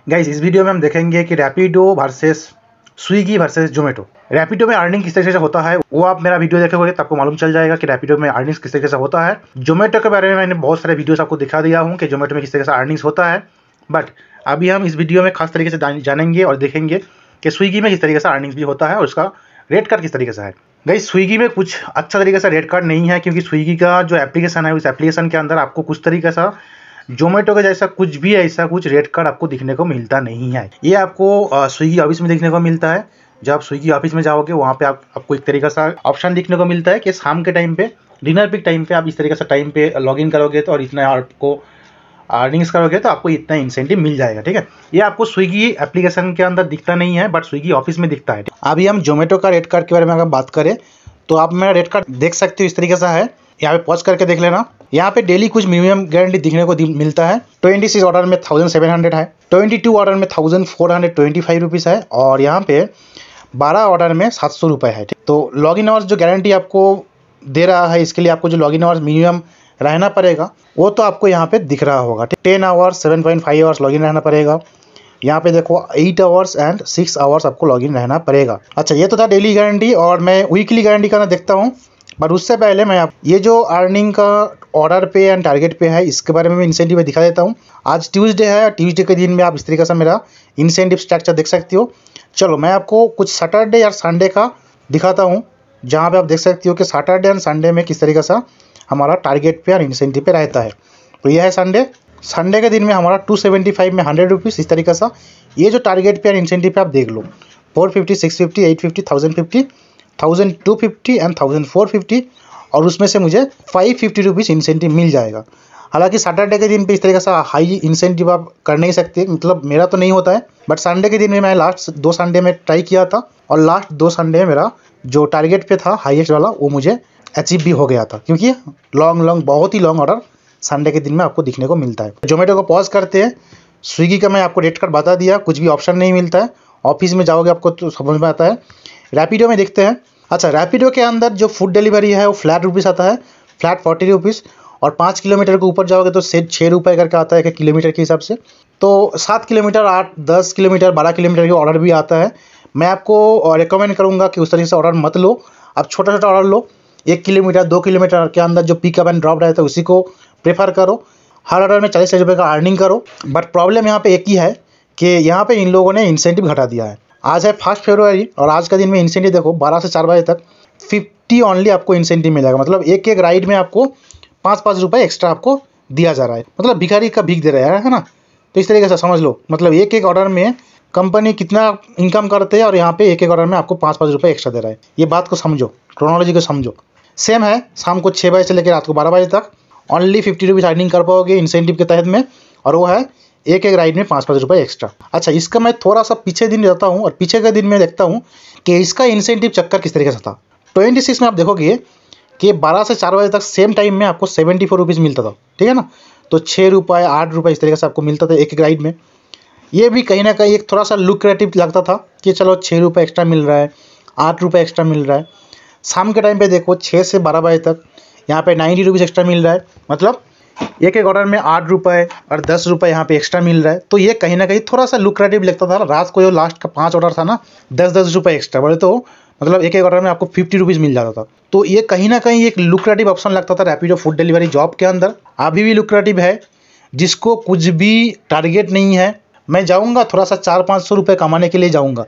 Guys इस video में हम देखेंगे कि Rapido versus Swiggy versus Zomato. Rapido में अर्निंग किस तरीके से होता है वो आप मेरा वीडियो देखोगे तो आपको मालूम चल जाएगा कि रैपिडो में अर्निंग्स किस तरीके से होता है। जोमेटो के बारे में मैंने बहुत सारे वीडियोस आपको दिखा दिया हूँ कि जोमेटो में किस तरीके से अर्निंग्स होता है, बट अभी हम इस वीडियो में खास तरीके से जानेंगे और देखेंगे कि स्विगी में किस तरीके से अर्निंग्स भी होता है और उसका रेट कार्ड किस तरीके से है। गाइस स्विगी में कुछ अच्छा तरीके से रेट कार्ड नहीं है, क्योंकि स्विगी का जो एप्लीकेशन है उस एप्लीकेशन के अंदर आपको कुछ तरीके से जोमेटो के जैसा कुछ भी ऐसा कुछ रेट कार्ड आपको दिखने को मिलता नहीं है। ये आपको स्विगी ऑफिस में देखने को मिलता है। जब आप स्विगी ऑफिस में जाओगे वहाँ पे आपको एक तरीका सा ऑप्शन दिखने को मिलता है कि शाम के टाइम पे, डिनर पिक टाइम पे आप इस तरीके से टाइम पे लॉगिन करोगे तो और इतना आपको अर्निंग्स करोगे तो आपको इतना इंसेंटिव मिल जाएगा। ठीक है, ये आपको स्विगी एप्लीकेशन के अंदर दिखता नहीं है, बट स्विगी ऑफिस में दिखता है। अभी हम जोमेटो का रेट कार्ड के बारे में अगर बात करें तो आप मेरा रेट कार्ड देख सकते हो, इस तरीके से है। यहाँ पे पॉज करके देख लेना। यहाँ पे डेली कुछ मिनिमम गारंटी दिखने को मिलता है। 26 ऑर्डर में 1700 है, 22 ऑर्डर में 1425 रुपीज़ है और यहाँ पे 12 ऑर्डर में 700 रुपये है। तो लॉगिन आवर्स जो गारंटी आपको दे रहा है, इसके लिए आपको जो लॉगिन आवर्स मिनिमम रहना पड़ेगा वो तो आपको यहाँ पे दिख रहा होगा। 10 आवर्स 7.5 आवर्स लॉगिन रहना पड़ेगा। यहाँ पे देखो 8 आवर्स एंड 6 आवर्स आपको लॉगिन रहना पड़ेगा। अच्छा, ये तो था डेली गारंटी और मैं वीकली गारंटी का देखता हूँ, बट उससे पहले मैं ये जो अर्निंग का ऑर्डर पे एंड टारगेट पे है इसके बारे में इंसेंटिव में दिखा देता हूँ। आज ट्यूसडे है, ट्यूसडे के दिन में आप इस तरीके से मेरा इंसेंटिव स्ट्रक्चर देख सकते हो। चलो मैं आपको कुछ सैटरडे या संडे का दिखाता हूँ, जहाँ पे आप देख सकते हो कि सैटरडे एंड संडे में किस तरीके से हमारा टारगेट पे और इंसेंटिव पे रहता है। तो यह है संडे के दिन में हमारा 275 में 100 रुपीज़ इस तरीके से। ये जो टारगेट पे और इंसेंटिव पे आप देख लो, 450, 650, 850, 1050, 1250 एंड 1450 और उसमें से मुझे 550 रुपीज़ इंसेंटिव मिल जाएगा। हालांकि सैटरडे के दिन पे इस तरीके से हाई इंसेंटिव आप कर नहीं सकते, मतलब मेरा तो नहीं होता है, बट संडे के दिन में मैं लास्ट 2 संडे में ट्राई किया था और लास्ट 2 संडे में मेरा जो टारगेट पे था हाईएस्ट वाला वो मुझे अचीव भी हो गया था, क्योंकि बहुत ही लॉन्ग ऑर्डर संडे के दिन में आपको दिखने को मिलता है। जोमेटो को पॉज करते हैं। स्विगी का मैं आपको रेट कार्ड बता दिया, कुछ भी ऑप्शन नहीं मिलता है। ऑफिस में जाओगे आपको तो समझ में आता है। रैपिडो में देखते हैं। अच्छा, रैपिडो के अंदर जो फूड डिलीवरी है वो फ्लैट रुपीज़ आता है, फ्लैट 40 रुपीज़, और 5 किलोमीटर के ऊपर जाओगे तो 6 रुपये करके आता है 1 किलोमीटर के हिसाब से। तो 7 किलोमीटर, 8, 10 किलोमीटर, 12 किलोमीटर के ऑर्डर भी आता है। मैं आपको रिकमेंड करूँगा कि उस तरीके से ऑर्डर मत लो, आप छोटा छोटा ऑर्डर लो। 1 किलोमीटर 2 किलोमीटर के अंदर जो पिकअप एंड ड्रॉप रहता है उसी को प्रेफर करो। हर ऑर्डर में 40 रुपये का अर्निंग करो। बट प्रॉब्लम यहाँ पे एक ही है कि यहाँ पे इन लोगों ने इंसेंटिव घटा दिया है। आज है 1 फरवरी और आज का दिन में इंसेंटिव देखो 12 से 4 बजे तक 50 ओनली आपको इंसेंटिव मिलेगा। मतलब एक राइड में आपको 5-5 रुपये एक्स्ट्रा आपको दिया जा रहा है। मतलब भिखारी का भीख दे रहा है ना। तो इस तरीके से समझ लो, मतलब एक ऑर्डर में कंपनी कितना इनकम करते हैं और यहाँ पे एक ऑर्डर में आपको 5-5 रुपये एक्स्ट्रा दे रहा है। ये बात को समझो, क्रोनोलॉजी को समझो। सेम है, शाम को 6 बजे से लेकर रात को 12 बजे तक ओनली 50 रुपीज़ अर्निंग कर पाओगे इंसेंटिव के तहत में, और वो है एक राइड में 5-5 रुपये एक्स्ट्रा। अच्छा, इसका मैं थोड़ा सा पीछे दिन जाता हूँ और पीछे के दिन में देखता हूँ कि इसका इंसेंटिव चक्कर किस तरीके से था। 26 में आप देखोगे कि 12 से 4 बजे तक सेम टाइम में आपको 74 रुपीज़ मिलता था। ठीक है ना। तो 6 रुपये 8 रुपये इस तरीके से आपको मिलता था एक राइड में। ये भी कहीं ना कहीं एक थोड़ा सा लुक्रेटिव लगता था कि चलो 6 रुपये एक्स्ट्रा मिल रहा है, 8 रुपये एक्स्ट्रा मिल रहा है। शाम के टाइम पे देखो 6 से 12 बजे तक यहाँ पे 90 रुपीज़ एक्स्ट्रा मिल रहा है। मतलब एक ऑर्डर में 8 रुपये और 10 रुपये यहाँ पे एक्स्ट्रा मिल रहा है। तो ये कहीं ना कहीं थोड़ा सा लुक्रेटिव लगता था। रात को जो लास्ट का 5 ऑर्डर था ना, 10-10 रुपये एक्स्ट्रा बोले तो मतलब एक ऑर्डर में आपको 50 रुपीज़ मिल जाता था। तो ये कहीं ना कहीं एक लुक्रेटिव ऑप्शन लगता था रैपिडो फूड डिलीवरी जॉब के अंदर। अभी भी लुक्रेटिव है। जिसको कुछ भी टारगेट नहीं है, मैं जाऊँगा थोड़ा सा 400-500 रुपये कमाने के लिए जाऊँगा,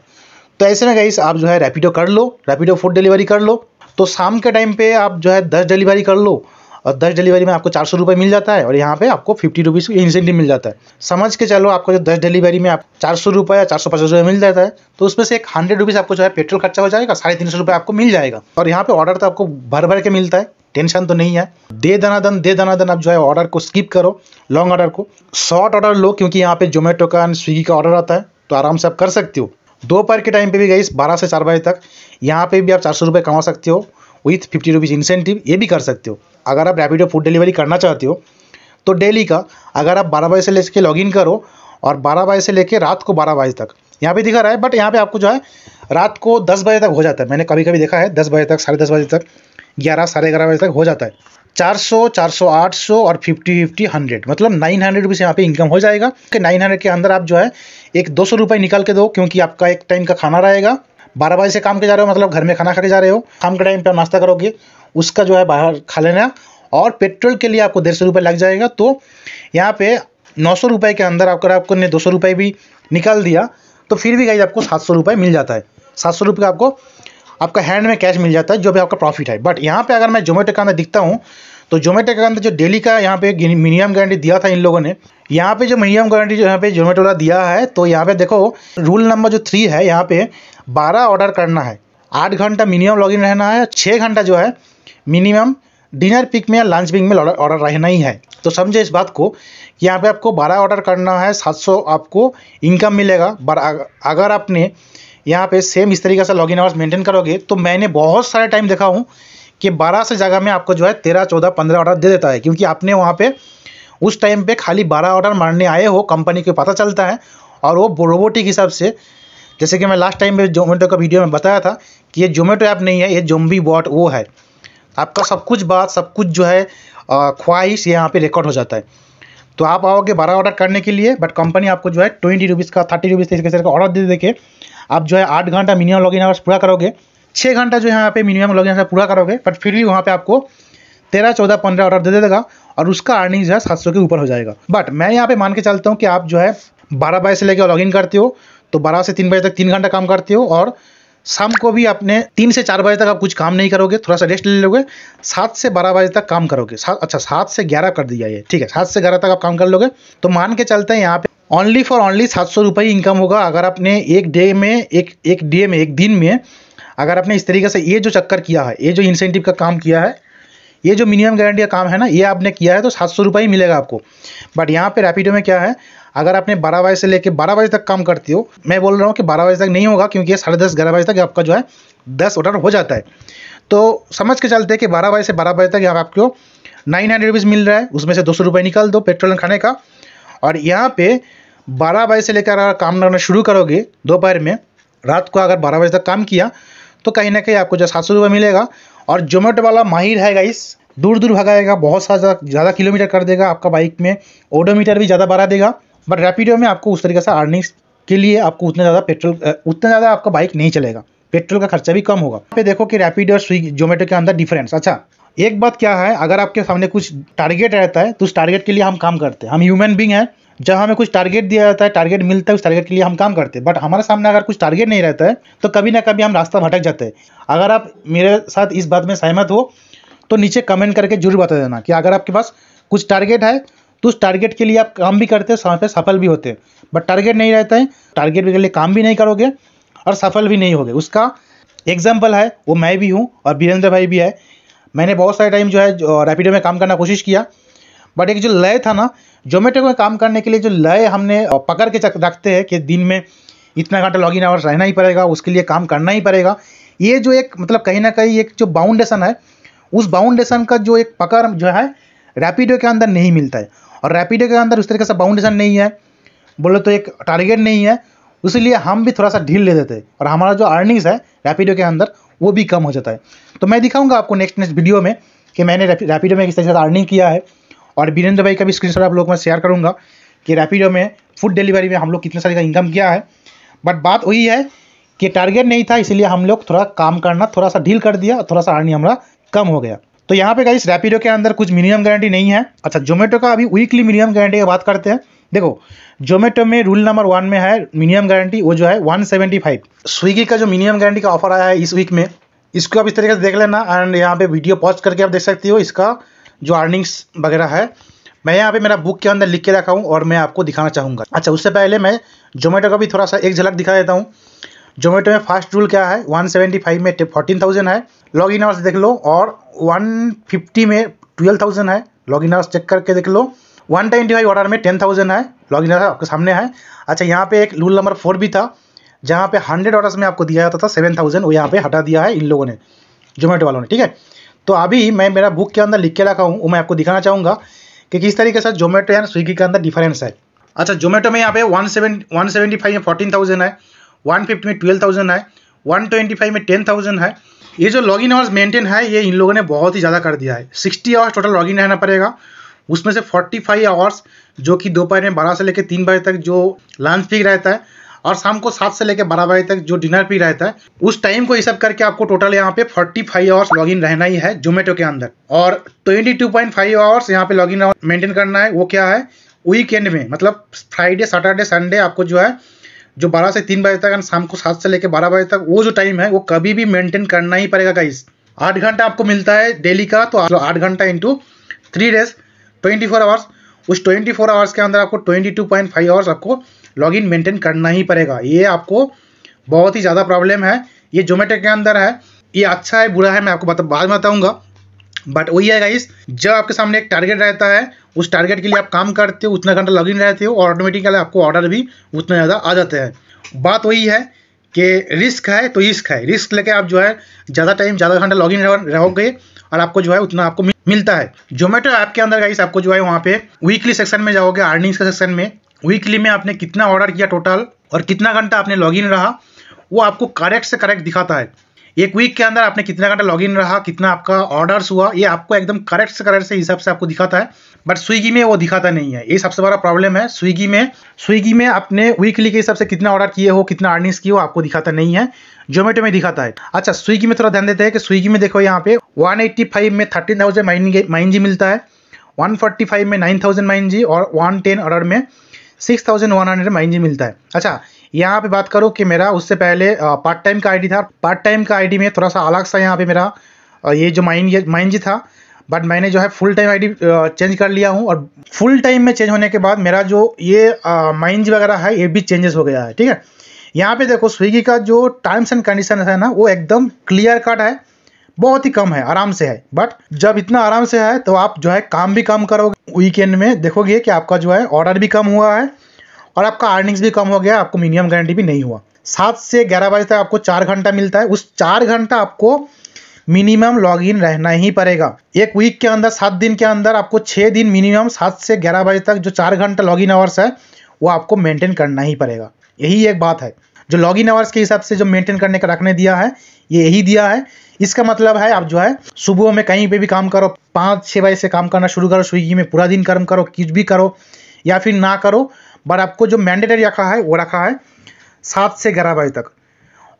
तो ऐसे में गाइस आप जो है रैपिडो कर लो, रैपिडो फूड डिलीवरी कर लो। तो शाम के टाइम पे आप जो है 10 डिलीवरी कर लो और 10 डिलीवरी में आपको 400 रुपये मिल जाता है और यहाँ पे आपको 50 रुपीज़ इंसेंटिव मिल जाता है। समझ के चलो, आपको जो 10 डिलीवरी में आप 400 रुपये या 450 रुपये मिल जाता है, तो उसमें से एक 100 रुपीज़ आपको जो है पेट्रोल खर्चा हो जाएगा, 350 रुपये आपको मिल जाएगा। और यहाँ पे ऑर्डर तो आपको भर के मिलता है, टेंशन तो नहीं है। दे दनादन आप जो है ऑर्डर को स्किप करो, लॉन्ग ऑर्डर को शॉर्ट ऑर्डर लो, क्योंकि यहाँ पे जोमेटो का एंड स्विगी का ऑर्डर आता है तो आराम से आप कर सकते हो। दोपहर के टाइम पे भी गई 12 से 4 बजे तक यहाँ पे भी आप 400 रुपये कमा सकते हो विथ 50 रुपीज़ इंसेंटिव। ये भी कर सकते हो। अगर आप रैपिडो फूड डिलीवरी करना चाहते हो तो डेली का अगर आप 12 बजे से लेकर लॉगिन करो और 12 बजे से लेकर रात को 12 बजे तक यहाँ पे दिखा रहा है, बट यहाँ पे आपको जो है रात को 10 बजे तक हो जाता है। मैंने कभी कभी देखा है 10 बजे तक, 10:30 बजे तक, 11, 11:30 बजे तक हो जाता है। 400, 400, 800 और 50, 50, 100, मतलब 900 रुपीज़ यहाँ पे इनकम हो जाएगा। कि 900 के अंदर आप जो है एक 200 रुपये निकाल के दो, क्योंकि आपका एक टाइम का खाना रहेगा। 12 बजे से काम के जा रहे हो, मतलब घर में खाना खा के जा रहे हो, शाम के टाइम पे आप नाश्ता करोगे, उसका जो है बाहर खा लेना, और पेट्रोल के लिए आपको 150 रुपये लग जाएगा। तो यहाँ पे 900 रुपये के अंदर आपको ने 200 रुपये भी निकाल दिया, तो फिर भी गाइस आपको 700 रुपये मिल जाता है। 700 रुपये आपको आपका हैंड में कैश मिल जाता है, जो भी आपका प्रॉफिट है। बट यहाँ पे अगर मैं जोमेटो के अंदर दिखता हूँ, तो जोमेटो के अंदर जो डेली का यहाँ पे मिनिमम गारंटी दिया था इन लोगों ने, यहाँ पे जो मिनिमम गारंटी जो यहाँ पे जोमेटो वाला दिया है, तो यहाँ पे देखो रूल नंबर जो 3 है, यहाँ पे 12 ऑर्डर करना है, 8 घंटा मिनिमम लॉगिन रहना है, 6 घंटा जो है मिनिमम डिनर पिक में या लंच पिक में ऑर्डर रहना ही है। तो समझे इस बात को कि यहाँ पे आपको 12 ऑर्डर करना है, 700 आपको इनकम मिलेगा। अगर आपने यहाँ पे सेम इस तरीके से लॉगिन आवर्स मेंटेन करोगे, तो मैंने बहुत सारे टाइम देखा हूँ कि 12 से जगह में आपको जो है 13, 14, 15 ऑर्डर दे देता है, क्योंकि आपने वहाँ पे उस टाइम पे खाली 12 ऑर्डर मारने आए हो, कंपनी को पता चलता है। और वो रोबोटिक हिसाब से, जैसे कि मैं लास्ट टाइम में जोमेटो का वीडियो में बताया था कि ये जोमेटो ऐप नहीं है, ये ज़ॉम्बी बॉट वो है। आपका सब कुछ बात, सब कुछ जो है ख्वाहिश यहाँ पे रिकॉर्ड हो जाता है। तो आप आओगे 12 ऑर्डर करने के लिए, बट कंपनी आपको जो है 20 रुपीज़ का, 30 रुपीज़ का ऑर्डर दे देके आप जो है 8 घंटा मिनिमम लॉगिन आवर्स पूरा करोगे, 6 घंटा जो है यहाँ पे मिनिमम लॉगिन आवर्स पूरा करोगे, बट फिर भी वहाँ पे आपको 13, 14, 15 ऑर्डर दे देगा, और उसका अर्निंग जो है 700 के ऊपर हो जाएगा। बट मैं यहाँ पे मान के चलता हूँ कि आप जो है 12 बजे से लेकर लॉगिन करते हो, तो 12 से 3 बजे तक 3 घंटा काम करते हो, और शाम को भी अपने 3 से 4 बजे तक आप कुछ काम नहीं करोगे, थोड़ा सा रेस्ट ले लोगे, 7 से 12 बजे तक काम करोगे। 7 से 11 कर दिया ये, ठीक है, 7 से 11 तक आप काम कर लोगे, तो मान के चलते हैं यहाँ पे ओनली फॉर ओनली 700 रुपये इनकम होगा। अगर आपने एक दिन में अगर आपने इस तरीके से ये जो चक्कर किया है, ये जो इंसेंटिव का काम किया है, ये जो मिनिमम गारंटी का काम है ना, ये आपने किया है, तो 700 रुपये ही मिलेगा आपको। बट यहाँ पे रैपिडो में क्या है, अगर आपने 12 बजे से लेकर 12 बजे तक काम करते हो, मैं बोल रहा हूँ कि 12 बजे तक नहीं होगा, क्योंकि ये 10:30, 11 बजे तक आपका जो है 10 ऑर्डर हो जाता है। तो समझ के चलते हैं कि 12 बजे से 12 बजे तक यहाँ आपको 900 रुपीज़ मिल रहा है, उसमें से 200 रुपये निकाल दो पेट्रोल खाने का। और यहाँ पे 12 बजे से लेकर अगर काम करना शुरू करोगे दोपहर में, रात को अगर 12 बजे तक काम किया, तो कहीं ना कहीं आपको जो 700 रुपये मिलेगा। और जोमेटो वाला माहिर है गाइस, दूर दूर भगाएगा, बहुत सारा ज़्यादा किलोमीटर कर देगा, आपका बाइक में ओडोमीटर भी ज़्यादा बढ़ा देगा। बट रैपिडो में आपको उस तरीके से अर्निंग्स के लिए आपको उतना ज़्यादा आपका बाइक नहीं चलेगा, पेट्रोल का खर्चा भी कम होगा। यहाँ पे देखो कि रैपिडो और स्विगी जोमेटो के अंदर डिफरेंस। अच्छा, एक बात क्या है, अगर आपके सामने कुछ टारगेट रहता है, तो उस टारगेट के लिए हम काम करते हैं। हम ह्यूमन बींग हैं, जब हमें कुछ टारगेट दिया जाता है, टारगेट मिलता है, उस टारगेट के लिए हम काम करते हैं। बट हमारे सामने अगर कुछ टारगेट नहीं रहता है, तो कभी ना कभी हम रास्ता भटक जाते हैं। अगर आप मेरे साथ इस बात में सहमत हो, तो नीचे कमेंट करके जरूर बता देना कि अगर आपके पास कुछ टारगेट है, तो उस टारगेट के लिए आप काम भी करते हैं, समय पे सफल भी होते हैं। बट टारगेट नहीं रहता है, टारगेट के लिए काम भी नहीं करोगे और सफल भी नहीं होगे। उसका एग्जाम्पल है, वो मैं भी हूँ और वीरेंद्र भाई भी है। मैंने बहुत सारे टाइम जो है रैपिडो में काम करना कोशिश किया, बट एक जो लय था ना, जोमेटो में काम करने के लिए जो लय हमने पकड़ के रखते हैं कि दिन में इतना घंटा लॉगिन आवर्स रहना ही पड़ेगा, उसके लिए काम करना ही पड़ेगा, ये जो एक मतलब कहीं ना कहीं एक जो बाउंडेशन है, उस बाउंडेशन का जो एक पकड़ जो है रैपिडो के अंदर नहीं मिलता है। और रैपिडो के अंदर उस तरीके से बाउंडेशन नहीं है, बोलो तो एक टारगेट नहीं है, इसलिए हम भी थोड़ा सा ढील ले देते हैं, और हमारा जो अर्निंग्स है रैपिडो के अंदर वो भी कम हो जाता है। तो मैं दिखाऊंगा आपको नेक्स्ट वीडियो में कि मैंने रैपिडो में किस तरह से अर्निंग किया है, और वीरेंद्र भाई का भी स्क्रीनशॉट आप लोग मैं शेयर करूंगा कि रैपिडो में फूड डिलीवरी में हम लोग कितने सारे का इनकम किया है। बट बात वही है कि टारगेट नहीं था, इसलिए हम लोग थोड़ा काम करना थोड़ा सा ढील कर दिया, थोड़ा सा अर्निंग हमारा कम हो गया। तो यहाँ पे गाइस रैपिडो के अंदर कुछ मिनिमम गारंटी नहीं है। अच्छा, जोमेटो का अभी वीकली मिनिमम गारंटी की बात करते हैं। देखो, जोमेटो में रूल नंबर 1 में है मिनिमम गारंटी, वो जो है 175। स्विगी का जो मिनिमम गारंटी का ऑफर आया है इस वीक में, इसको आप इस तरीके से देख लेना, एंड यहाँ पे वीडियो पॉज करके आप देख सकती हो इसका जो अर्निंग्स वगैरह है। मैं यहाँ पे मेरा बुक के अंदर लिख के रखा हूँ और मैं आपको दिखाना चाहूँगा। अच्छा, उससे पहले मैं जोमेटो का भी थोड़ा सा एक झलक दिखा देता हूँ। जोमेटो में फर्स्ट रूल क्या है, 175 में 14,000 है, लॉग इन आवर्स देख लो, और 150 में 12,000 है, लॉग इन आवर्स चेक करके देख लो। 125 ऑर्डर में 10,000 है, लॉग इन आवर्स आपके सामने है। अच्छा, यहाँ पे एक रूल नंबर 4 भी था, जहाँ पे 100 ऑर्डर्स में आपको दिया जाता था 7,000, वो यहाँ पे हटा दिया है इन लोगों ने, जोमेटो वालों ने, ठीक है। तो अभी मैं मेरा बुक के अंदर लिख के रखा हूँ, वो मैं आपको दिखाना चाहूँगा कि किस तरीके से जोमेटो एंड स्विगी के अंदर डिफरेंस है। अच्छा, जोमेटो में यहाँ पे 175 में 14,000 है, 150 में 12,000 है, 125 में 10,000 है। ये जो लॉगिन आवर्स मेंटेन है ये इन लोगों ने बहुत ही ज़्यादा कर दिया है। 60 आवर्स टोटल लॉगिन रहना पड़ेगा, उसमें से 45 आवर्स जो कि दोपहर में 12 से लेकर 3 बजे तक जो लंच पीक रहता है, और शाम को 7 से लेकर 12 बजे तक जो डिनर पीक रहता है, उस टाइम को हिसाब करके आपको टोटल यहाँ पे 45 आवर्स लॉगिन रहना ही है जोमेटो के अंदर। और 22.5 आवर्स यहाँ पे लॉगिन मेंटेन करना है। वो क्या है, वीकेंड में, मतलब फ्राइडे सैटरडे संडे आपको जो है जो 12 से 3 बजे तक और शाम को 7 से लेकर 12 बजे तक वो जो टाइम है वो कभी भी मेंटेन करना ही पड़ेगा गाइस। 8 घंटा आपको मिलता है डेली का, तो 8 घंटा इंटू 3 डेज 24 आवर्स। उस 24 आवर्स के अंदर आपको 22.5 आवर्स आपको लॉगिन मेंटेन करना ही पड़ेगा। ये आपको बहुत ही ज़्यादा प्रॉब्लम है, ये जोमेटो के अंदर है। ये अच्छा है बुरा है मैं आपको बाद में बताऊँगा, बट वही है गाइस, जब आपके सामने एक टारगेट रहता है उस टारगेट के लिए आप काम करते हो, उतना घंटा लॉगिन रहते हो और ऑटोमेटिकली आपको ऑर्डर भी उतना ज़्यादा आ जाते हैं। बात वही है कि रिस्क है तो इश्क है, रिस्क लेके आप जो है ज़्यादा टाइम ज़्यादा घंटा लॉगिन रहोगे और आपको जो है उतना आपको मिलता है। जोमेटो ऐप के अंदर गाइस आपको जो है वहाँ पे वीकली सेक्शन में जाओगे, अर्निंग्स के सेक्शन में वीकली में आपने कितना ऑर्डर किया टोटल और कितना घंटा आपने लॉगिन रहा वो आपको करेक्ट से करेक्ट दिखाता है। एक वीक के अंदर आपने कितना घंटा लॉगिन रहा, कितना आपका ऑर्डर्स हुआ, ये आपको एकदम करेक्ट से हिसाब से आपको दिखाता है। बट स्विगी में वो दिखाता नहीं है, ये सबसे बड़ा प्रॉब्लम है। स्विगी में आपने वीकली के हिसाब से कितना ऑर्डर किए हो, कितना अर्निंग्स किए हो आपको दिखाता नहीं है, जोमेटो में दिखाता है। अच्छा, स्विगी में थोड़ा ध्यान देते हैं कि स्विगी में देखो यहाँ पे 185 में 13,000 माइन जी मिलता है, 145 में 9,000 माइन जी और 110 ऑर्डर में 6,100 माइन जी मिलता है। अच्छा, यहाँ पे बात करो कि मेरा उससे पहले पार्ट टाइम का आईडी था। पार्ट टाइम का आईडी में थोड़ा सा अलग सा यहाँ पे मेरा ये जो माइन जी था, बट मैंने जो है फुल टाइम आईडी चेंज कर लिया हूँ और फुल टाइम में चेंज होने के बाद मेरा जो ये माइन जी वगैरह है ये भी चेंजेस हो गया है। ठीक है, यहाँ पे देखो स्विगी का जो टर्म्स एंड कंडीशन है ना वो एकदम क्लियर कट है, बहुत ही कम है, आराम से है। बट जब इतना आराम से है तो आप जो है काम भी कम करोगे, वीकेंड में देखोगे कि आपका जो है ऑर्डर भी कम हुआ है और आपका अर्निंग्स भी कम हो गया, आपको मिनिमम गारंटी भी नहीं हुआ। 7 से 11 बजे तक आपको 4 घंटा मिलता है, उस 4 घंटा आपको मिनिमम लॉगिन रहना ही पड़ेगा। एक वीक के अंदर 7 दिन के अंदर आपको 6 दिन मिनिमम 7 से 11 बजे तक जो 4 घंटा लॉगिन आवर्स है वो आपको मेंटेन करना ही पड़ेगा। यही एक बात है, जो लॉगिन आवर्स के हिसाब से जो मेंटेन करने का रखने दिया है ये यही दिया है। इसका मतलब है आप जो है सुबह में कहीं पे भी काम करो, 5-6 बजे से काम करना शुरू करो, स्विगी में पूरा दिन काम करो, कुछ भी करो या फिर ना करो, बट आपको जो मैंडेटरी रखा है वो रखा है 7 से 11 बजे तक।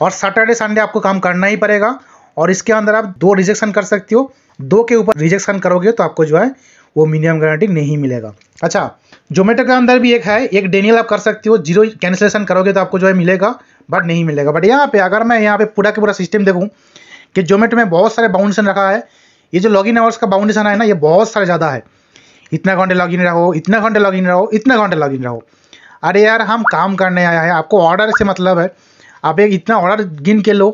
और सैटरडे संडे आपको काम करना ही पड़ेगा और इसके अंदर आप 2 रिजेक्शन कर सकते हो, 2 के ऊपर रिजेक्शन करोगे तो आपको जो है वो मिनिमम गारंटी नहीं मिलेगा। अच्छा, जोमेटो के अंदर भी एक है, एक डेनियल आप कर सकते हो, 0 कैंसिलेशन करोगे तो आपको जो है मिलेगा बट नहीं मिलेगा। बट यहाँ पे अगर मैं यहाँ पे पूरा का पूरा सिस्टम देखूँ कि जोमेटो में बहुत सारे बाउंडेशन रखा है, ये जो लॉगिन आवर्स का बाउंडेशन है ना ये बहुत सारे ज़्यादा है, इतना घंटे लॉगिन रहो, इतना घंटे लॉगिन रहो, इतना घंटे लॉगिन रहो। अरे यार हम काम करने आया है, आपको ऑर्डर से मतलब है, आप एक इतना ऑर्डर गिन के लो,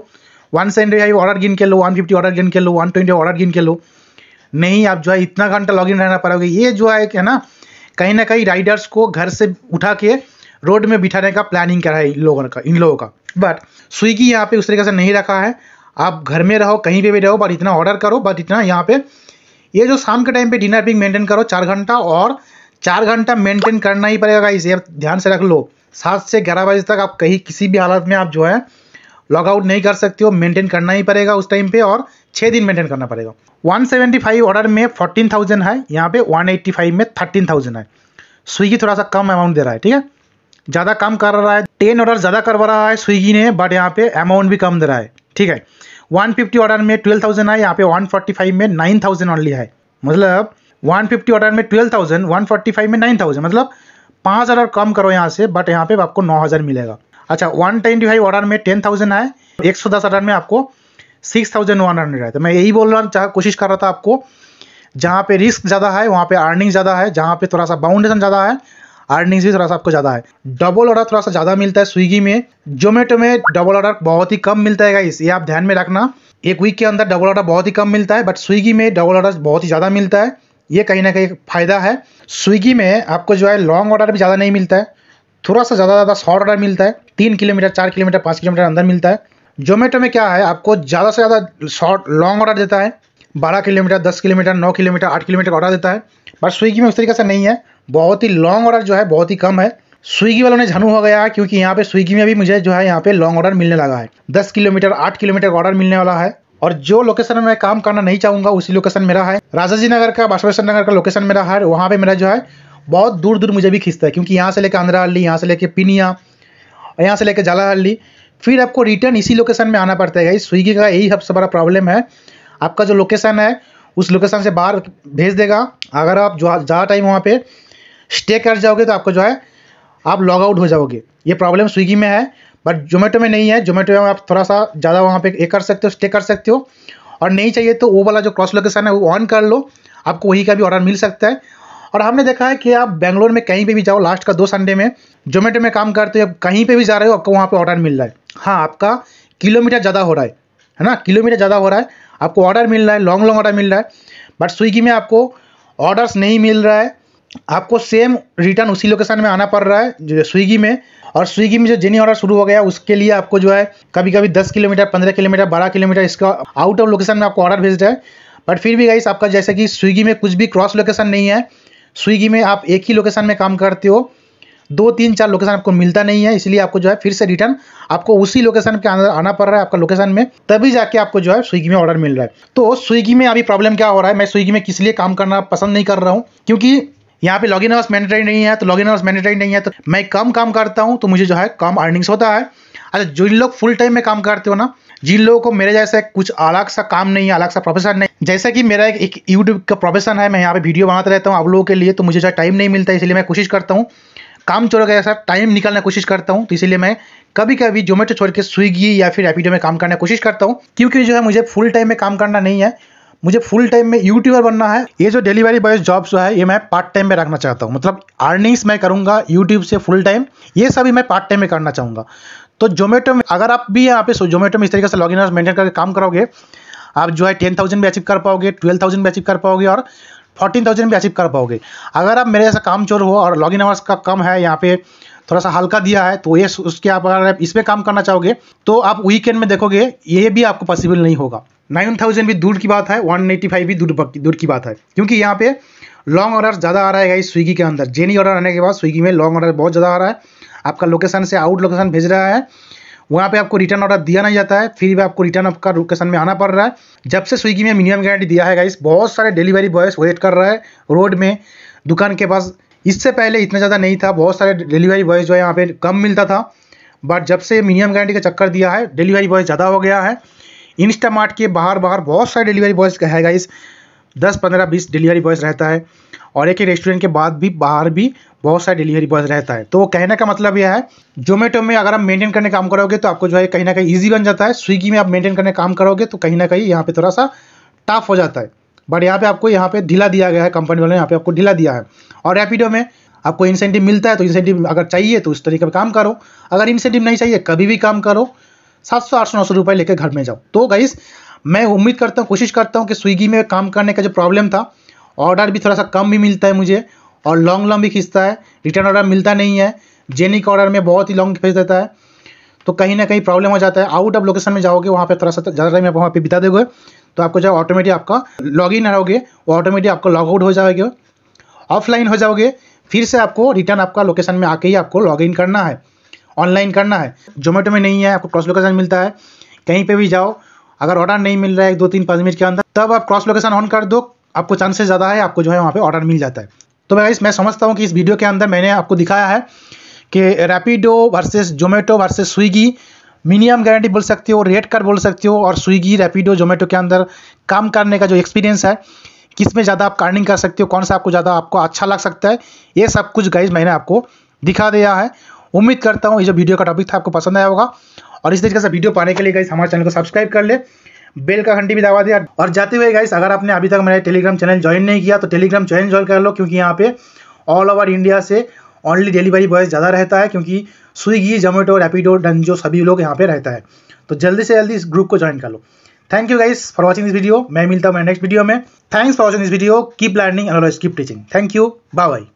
175 ऑर्डर गिन के लो, 150 ऑर्डर गिन के लो, 120 ऑर्डर गिन के लो, नहीं आप जो है इतना घंटा लॉगिन रहना पड़ोगे। ये जो है ना कहीं ना कहीं राइडर्स को घर से उठा के रोड में बिठाने का प्लानिंग करा है इन लोगों का। बट स्विगी यहाँ पे उस तरीके से नहीं रखा है, आप घर में रहो कहीं पे भी रहो बट इतना ऑर्डर करो, बट इतना यहाँ पे ये जो शाम के टाइम पे डिनर पिक मेंटेन करो 4 घंटा, और 4 घंटा मेंटेन करना ही पड़ेगा। इसे ध्यान से रख लो, 7 से 11 बजे तक आप कहीं किसी भी हालत में आप जो है लॉग आउट नहीं कर सकते हो, मेंटेन करना ही पड़ेगा उस टाइम पे, और 6 दिन मेंटेन करना पड़ेगा। 175 ऑर्डर में 14,000 है, यहाँ पे 185 में 13,000 है। स्विगी थोड़ा सा कम अमाउंट दे रहा है, ठीक है, ज़्यादा कम कर रहा है, 10 ऑर्डर ज़्यादा करवा रहा है स्विगी ने, बट यहाँ पे अमाउंट भी कम दे रहा है। ठीक है, 150 ऑर्डर में 12,000 है, यहाँ पे 145 में 9,000 ऑनली है। मतलब 150 ऑर्डर में 12,000, 145 में 9,000, मतलब 5 ऑर्डर कम करो यहाँ से, बट यहाँ पे आपको 9,000 मिलेगा। अच्छा, 125 ऑर्डर में 10,000 है, 110 ऑर्डर में आपको 6,100 है। तो मैं यही बोलना कोशिश कर रहा था आपको, जहाँ पे रिस्क ज़्यादा है वहाँ पे अर्निंग ज़्यादा है, जहाँ पे थोड़ा सा बाउंडेशन ज़्यादा है अर्निंग्स भी थोड़ा सा आपको ज़्यादा है। डबल ऑर्डर थोड़ा सा ज़्यादा मिलता है स्विगी में, जोमेटो में डबल ऑर्डर बहुत ही कम मिलता है गाइस, ये आप ध्यान में रखना। एक वीक के अंदर डबल ऑर्डर बहुत ही कम मिलता है, बट स्विगी में डबल ऑर्डर बहुत ही ज़्यादा मिलता है, ये कहीं ना कहीं फ़ायदा है। स्विगी में आपको जो है लॉन्ग ऑर्डर भी ज़्यादा नहीं मिलता है, थोड़ा सा ज़्यादा शॉर्ट ऑर्डर मिलता है, 3 किलोमीटर 4 किलोमीटर 5 किलोमीटर अंदर मिलता है। जोमेटो में क्या है, आपको ज़्यादा से ज़्यादा शॉर्ट लॉन्ग ऑर्डर देता है, 12 kilometre 10 kilometre 9 kilometre 8 kilometre order देता है, बट स्विगी में उस तरीके से नहीं है, बहुत ही लॉन्ग ऑर्डर जो है बहुत ही कम है स्विगी वालों ने झानू हो गया है, क्योंकि यहाँ पे स्विगी में भी मुझे जो है यहाँ पे लॉन्ग ऑर्डर मिलने लगा है। 10 किलोमीटर 8 किलोमीटर का ऑर्डर मिलने वाला है। और जो लोकेशन में मैं काम करना नहीं चाहूँगा उसी लोकेशन मेरा है। राजाजी नगर का, बसवेश्वर नगर का लोकेशन मेरा है। वहाँ पे मेरा जो है बहुत दूर दूर मुझे भी खींचता है, क्योंकि यहाँ से लेकर आंध्राहल्ली, यहाँ से लेकर पिनिया और यहाँ से लेकर जालाहल्ली, फिर आपको रिटर्न इसी लोकेशन में आना पड़ता है। स्विगी का यही सबसे बड़ा प्रॉब्लम है, आपका जो लोकेशन है उस लोकेशन से बाहर भेज देगा। अगर आप जो ज़्यादा टाइम वहाँ पे स्टे कर जाओगे तो आपको जो है आप लॉग आउट हो जाओगे। ये प्रॉब्लम स्विगी में है, बट जोमेटो में नहीं है। जोमेटो में आप थोड़ा सा ज़्यादा वहाँ पे कर सकते हो, स्टे कर सकते हो। और नहीं चाहिए तो वो वाला जो क्रॉस लोकेशन है वो ऑन कर लो, आपको वही का भी ऑर्डर मिल सकता है। और हमने देखा है कि आप बेंगलोर में कहीं पे भी जाओ, लास्ट का 2 संडे में जोमेटो में काम करते हो, कहीं पे भी जा रहे हो आपको वहाँ पे ऑर्डर मिल रहा है। हाँ, आपका किलोमीटर ज़्यादा हो रहा है ना, किलोमीटर ज़्यादा हो रहा है, आपको ऑर्डर मिल रहा है, लॉन्ग ऑर्डर मिल रहा है। बट स्विगी में आपको ऑर्डर्स नहीं मिल रहा है, आपको सेम रिटर्न उसी लोकेशन में आना पड़ रहा है जो स्विगी में। और स्विगी में जो जेनी ऑर्डर शुरू हो गया उसके लिए आपको जो है कभी कभी 10 किलोमीटर 15 किलोमीटर 12 किलोमीटर इसका आउट ऑफ लोकेशन में आपको ऑर्डर भेज रहा है। बट फिर भी गाइस, आपका जैसे कि स्विगी में कुछ भी क्रॉस लोकेशन नहीं है। स्विगी में आप एक ही लोकेशन में काम करते हो, 2 3 4 लोकेशन आपको मिलता नहीं है, इसलिए आपको जो है फिर से रिटर्न आपको उसी लोकेशन के अंदर आना पड़ रहा है, आपका लोकेशन में, तभी जाके आपको जो है स्विगी में ऑर्डर मिल रहा है। तो स्विगी में अभी प्रॉब्लम क्या हो रहा है, मैं स्विगी में किस लिए काम करना पसंद नहीं कर रहा हूँ, क्योंकि यहाँ पे लॉगिन आवर्स मैंडेटरी नहीं है। तो लॉगिन आवर्स मैंडेटरी नहीं है तो मैं कम काम करता हूँ तो मुझे जो है कम अर्निंग्स होता है। अच्छा, जिन लोग फुल टाइम में काम करते हो ना, जिन लोगों को मेरे जैसे कुछ अलग सा काम नहीं है, अलग सा प्रोफेशन नहीं, जैसा कि मेरा एक यूट्यूब का प्रोफेशन है, मैं यहाँ पे वीडियो बनाता रहता हूँ आप लोगों के लिए, तो मुझे जो टाइम नहीं मिलता, इसलिए मैं कोशिश करता हूँ काम छोड़ के ऐसा टाइम निकालने की कोशिश करता हूँ। तो इसीलिए मैं कभी कभी जोमेटो छोड़ के स्विगी या फिर रैपिडो में काम करने की कोशिश करता हूँ, क्योंकि जो है मुझे फुल टाइम में काम करना नहीं है, मुझे फुल टाइम में यूट्यूबर बनना है। ये जो डिलीवरी बॉय जॉब जो है ये मैं पार्ट टाइम में रखना चाहता हूँ, मतलब अर्निंग्स मैं करूँगा यूट्यूब से फुल टाइम, ये सभी मैं पार्ट टाइम में करना चाहूँगा। तो जोमेटो में अगर आप भी यहाँ पे जोमेटो में इस तरीके से लॉगिन आवर्स मेंटेन करके काम करोगे, आप जो है 10,000 भी अचीव कर पाओगे, 12,000 भी अचीव कर पाओगे और 14,000 भी अचीव कर पाओगे। अगर आप मेरे जैसा काम चोर हो और लॉगिन आवर्स का कम है, यहाँ पे थोड़ा सा हल्का दिया है, तो ये उसके आप अगर इस पर काम करना चाहोगे तो आप वीकेंड में देखोगे ये भी आपको पॉसिबल नहीं होगा। 9,000 भी दूर की बात है, 185 भी दूर की बात है, क्योंकि यहाँ पे लॉन्ग ऑर्डर ज़्यादा आ रहा है गाइस स्विगी के अंदर। जेनी ऑर्डर आने के बाद स्विगी में लॉन्ग ऑर्डर बहुत ज़्यादा आ रहा है, आपका लोकेशन से आउट लोकेशन भेज रहा है, वहाँ पे आपको रिटर्न ऑर्डर दिया नहीं जाता है, फिर भी आपको रिटर्न आपका लोकेशन में आना पड़ रहा है। जब से स्विगी में मिनिमम गारंटी दिया है गाइस, बहुत सारे डिलीवरी बॉयज वेट कर रहा है रोड में, दुकान के पास। इससे पहले इतना ज़्यादा नहीं था, बहुत सारे डिलीवरी बॉयज जो है यहाँ पे कम मिलता था, बट जब से मिनिमम गारंटी का चक्कर दिया है डिलीवरी बॉय ज़्यादा हो गया है। इंस्टामार्ट के बाहर बहुत सारे डिलीवरी बॉयज़ है गाइस, 10 15 20 डिलीवरी बॉयज़ रहता है, और एक ही रेस्टोरेंट के बाद भी बाहर भी बहुत सारे डिलीवरी बॉयज़ रहता है। तो कहने का मतलब यह है, जोमेटो में अगर आप मेंटेन करने काम करोगे तो आपको जो है कहीं ना कहीं ईजी बन जाता है, स्विगी में आप मेंटेन करने काम करोगे तो कहीं ना कहीं यहाँ पे थोड़ा सा टफ हो जाता है। बट यहाँ पे आपको यहाँ पे ढीला दिया गया है, कंपनी वालों ने यहाँ पे आपको ढीला दिया है। और रैपिडो में आपको इंसेंटिव मिलता है, तो इंसेंटिव अगर चाहिए तो उस तरीके का काम करो, अगर इंसेंटिव नहीं चाहिए कभी भी काम करो, 700 800 900 रुपये लेकर घर में जाओ। तो गाइस, मैं उम्मीद करता हूँ, कोशिश करता हूँ कि स्विगी में काम करने का जो प्रॉब्लम था, ऑर्डर भी थोड़ा सा कम भी मिलता है मुझे, और लॉन्ग भी खींचता है, रिटर्न ऑर्डर मिलता नहीं है, जेनी का ऑर्डर में बहुत ही लॉन्ग भेज देता है, तो कहीं ना कहीं प्रॉब्लम हो जाता है। आउट ऑफ लोकेशन में जाओगे, वहाँ पे थोड़ा सा ज़्यादा टाइम वहाँ पे बिता दोगे, तो आपको जो ऑटोमेटिक आपका लॉग इन रहोगे, वो ऑटोमेटिक आपको लॉग आउट हो जाओगे, ऑफलाइन हो जाओगे, फिर से आपको रिटर्न आपका लोकेशन में आके ही आपको लॉग इन करना है, ऑनलाइन करना है। जोमेटो में नहीं है, आपको क्रॉस लोकेशन मिलता है, कहीं पे भी जाओ, अगर ऑर्डर नहीं मिल रहा है 2 3 5 मिनट के अंदर, तब आप क्रॉस लोकेशन ऑन कर दो, आपको चांसेस ज़्यादा है आपको जो है वहाँ पे ऑर्डर मिल जाता है। तो गाइस, मैं समझता हूँ कि इस वीडियो के अंदर मैंने आपको दिखाया है कि Rapido versus Zomato versus Swiggy, minimum guarantee बोल सकते हो, रेट कार्ड बोल सकते हो, और स्विगी रैपिडो जोमेटो के अंदर काम करने का जो एक्सपीरियंस है, किस में ज़्यादा आप अर्निंग कर सकते हो, कौन सा आपको ज़्यादा आपको अच्छा लग सकता है, ये सब कुछ गाइस मैंने आपको दिखा दिया है। उम्मीद करता हूँ ये जो वीडियो का टॉपिक था आपको पसंद आया होगा, और इस तरीके से वीडियो पाने के लिए गाइस हमारे चैनल को सब्सक्राइब कर ले, बेल का घंटी भी दबा दिया। और जाते हुए गाइस, अगर आपने अभी तक मेरा टेलीग्राम चैनल ज्वाइन नहीं किया तो टेलीग्राम चैनल ज्वाइन कर लो, क्योंकि यहाँ पे ऑल ओवर इंडिया से ओनली डिलीवरी बॉयज़ ज़्यादा रहता है, क्योंकि स्विगी जोमेटो रैपिडो डंजो सभी लोग यहाँ पे रहता है। तो जल्दी से जल्दी इस ग्रुप को ज्वाइन कर लो। Thank you guys for watching this video. मैं मिलता हूँ मेरे नेक्स्ट वीडियो में। Thanks for watching this video. Keep learning and always keep teaching. Thank you, bye bye.